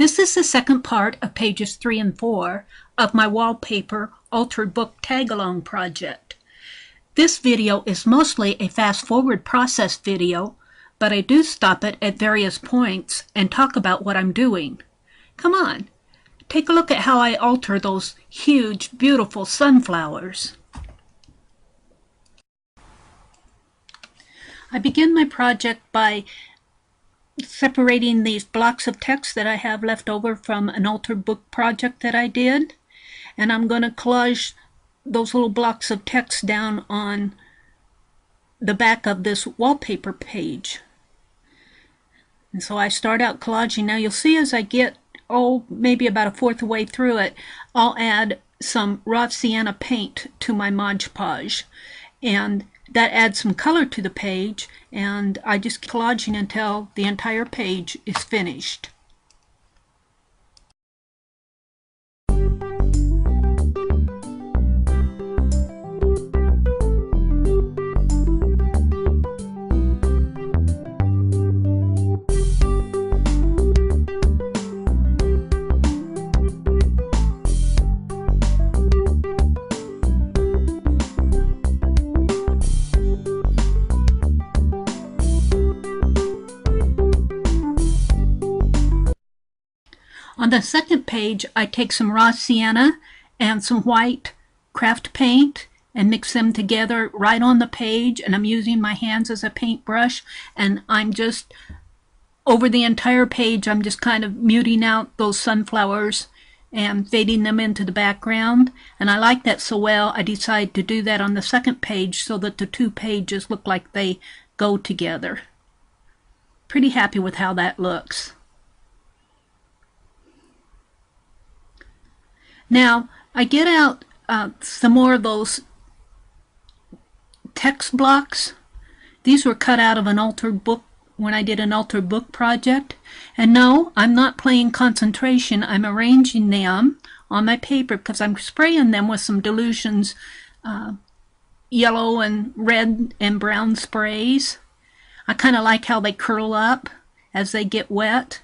This is the second part of pages 3 and 4 of my Wallpaper Altered Book Tag-Along project. This video is mostly a fast-forward process video, but I do stop it at various points and talk about what I'm doing. Come on, take a look at how I alter those huge, beautiful sunflowers. I begin my project by separating these blocks of text that I have left over from an altered book project that I did, and I'm going to collage those little blocks of text down on the back of this wallpaper page. And so I start out collaging. Now you'll see as I get maybe about a fourth of the way through it, I'll add some raw sienna paint to my Mod Podge, and that adds some color to the page, and I just keep collaging until the entire page is finished. On the second page, I take some raw sienna and some white craft paint and mix them together right on the page, and I'm using my hands as a paintbrush, and I'm just, over the entire page, I'm just kind of muting out those sunflowers and fading them into the background. And I like that so well, I decided to do that on the second page so that the two pages look like they go together. Pretty happy with how that looks. Now, I get out some more of those text blocks. These were cut out of an altered book when I did an altered book project. And no, I'm not playing concentration. I'm arranging them on my paper because I'm spraying them with some Delusions yellow and red and brown sprays. I kind of like how they curl up as they get wet.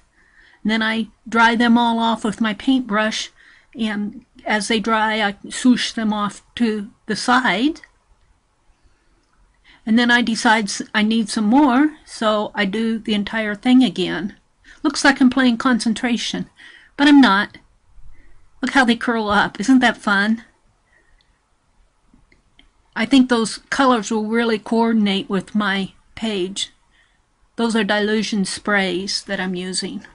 And then I dry them all off with my paintbrush, and as they dry, I swoosh them off to the side. And then I decide I need some more, so I do the entire thing again. Looks like I'm playing concentration, but I'm not. Look how they curl up. Isn't that fun? I think those colors will really coordinate with my page. Those are Delusion sprays that I'm using.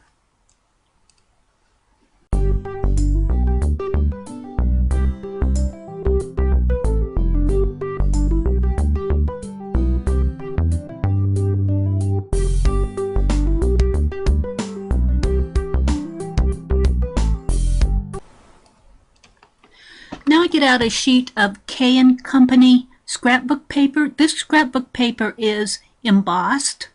Now I get out a sheet of K & Company scrapbook paper. This scrapbook paper is embossed.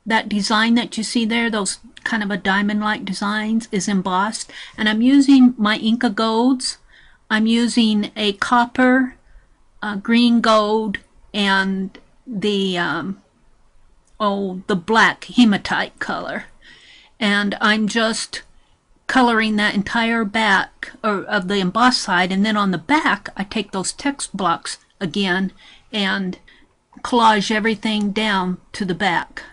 That design that you see there, those kind of a diamond-like designs, is embossed. And I'm using my Inca Golds. I'm using a copper, green gold, and the black hematite color. And I'm just coloring that entire back of the embossed side, and then on the back I take those text blocks again and collage everything down to the back.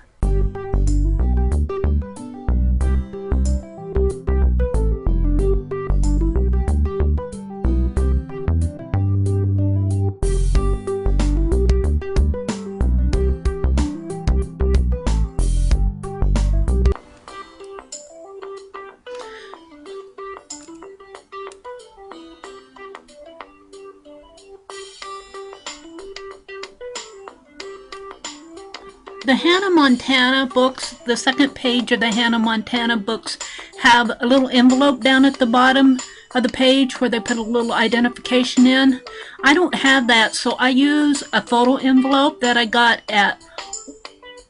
The Hannah Montana books, the second page of the Hannah Montana books, have a little envelope down at the bottom of the page where they put a little identification in. I don't have that, so I use a photo envelope that I got at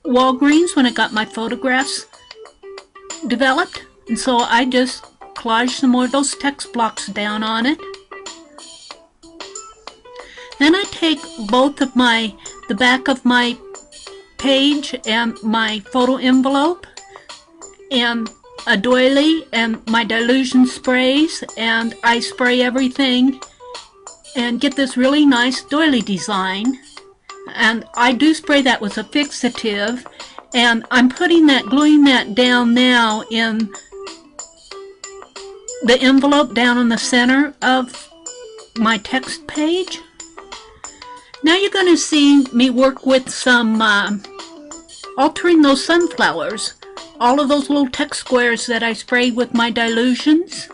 Walgreens when I got my photographs developed. And so I just collage some more of those text blocks down on it. Then I take both of the back of my page and my photo envelope and a doily and my dilution sprays, and I spray everything and get this really nice doily design. And I do spray that with a fixative, and I'm putting that, gluing that down now in the envelope down in the center of my text page. Now you're going to see me work with some altering those sunflowers. All of those little text squares that I sprayed with my dilutions,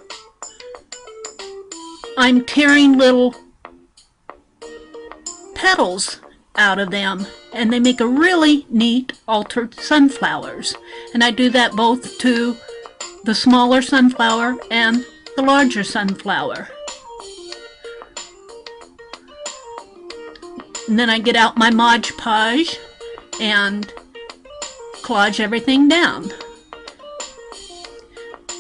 I'm tearing little petals out of them, and they make a really neat altered sunflowers. And I do that both to the smaller sunflower and the larger sunflower. And then I get out my Mod Podge and collage everything down.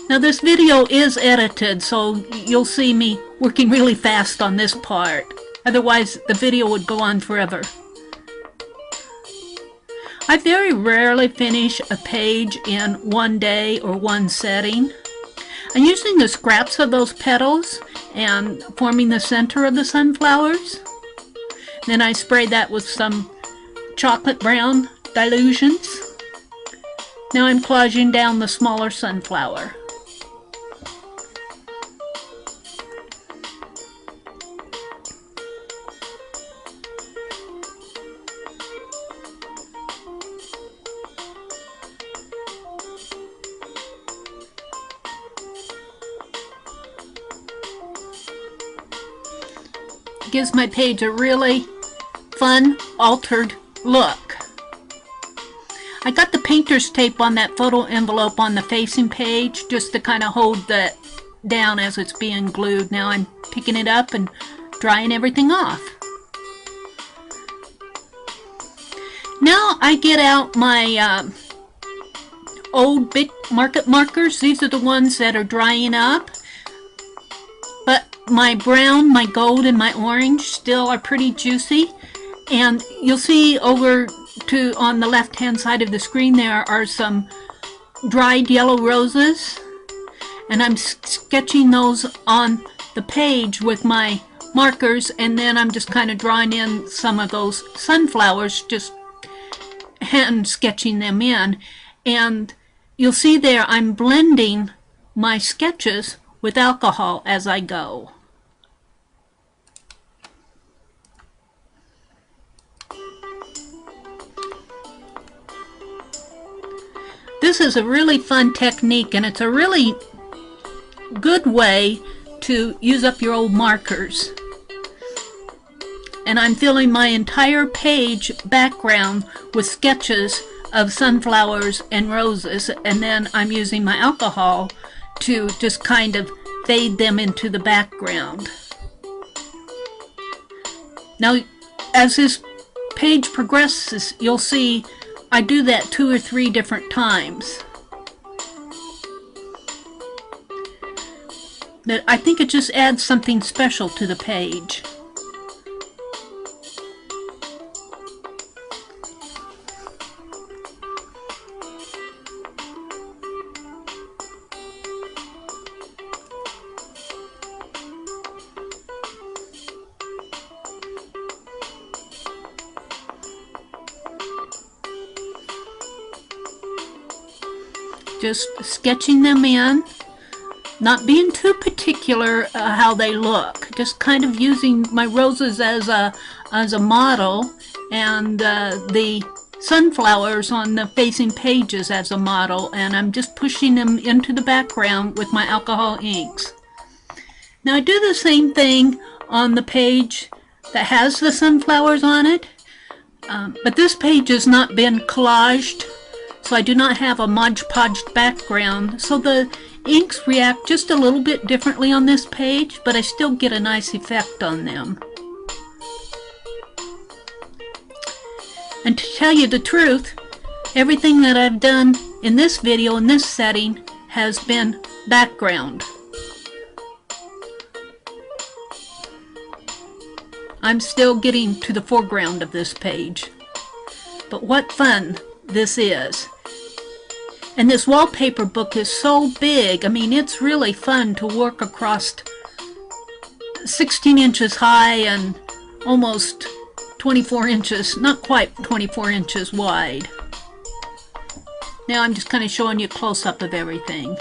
Now this video is edited, so you'll see me working really fast on this part. Otherwise the video would go on forever. I very rarely finish a page in one day or one setting. I'm using the scraps of those petals and forming the center of the sunflowers. Then I spray that with some chocolate brown dilutions. Now I'm collaging down the smaller sunflower. It gives my page a really fun, altered look. I got the painter's tape on that photo envelope on the facing page just to kind of hold that down as it's being glued. Now I'm picking it up and drying everything off. Now I get out my old Big Market markers. These are the ones that are drying up. But my brown, my gold, and my orange still are pretty juicy. And you'll see over on the left hand side of the screen there are some dried yellow roses, and I'm sketching those on the page with my markers, and then I'm just kind of drawing in some of those sunflowers, just hand sketching them in. And you'll see there I'm blending my sketches with alcohol as I go. This is a really fun technique, and it's a really good way to use up your old markers. And I'm filling my entire page background with sketches of sunflowers and roses, and then I'm using my alcohol to just kind of fade them into the background. Now, as this page progresses, you'll see I do that 2 or 3 different times. I think it just adds something special to the page. Just sketching them in, not being too particular how they look, just kind of using my roses as a model, and the sunflowers on the facing pages as a model, and I'm just pushing them into the background with my alcohol inks. Now I do the same thing on the page that has the sunflowers on it, but this page has not been collaged, so I do not have a Mod Podged background, so the inks react just a little bit differently on this page, but I still get a nice effect on them. And to tell you the truth, everything that I've done in this video, in this setting, has been background. I'm still getting to the foreground of this page. But what fun this is. And this wallpaper book is so big. I mean, it's really fun to work across 16 inches high and almost 24 inches, not quite 24 inches wide. Now I'm just kind of showing you a close-up of everything.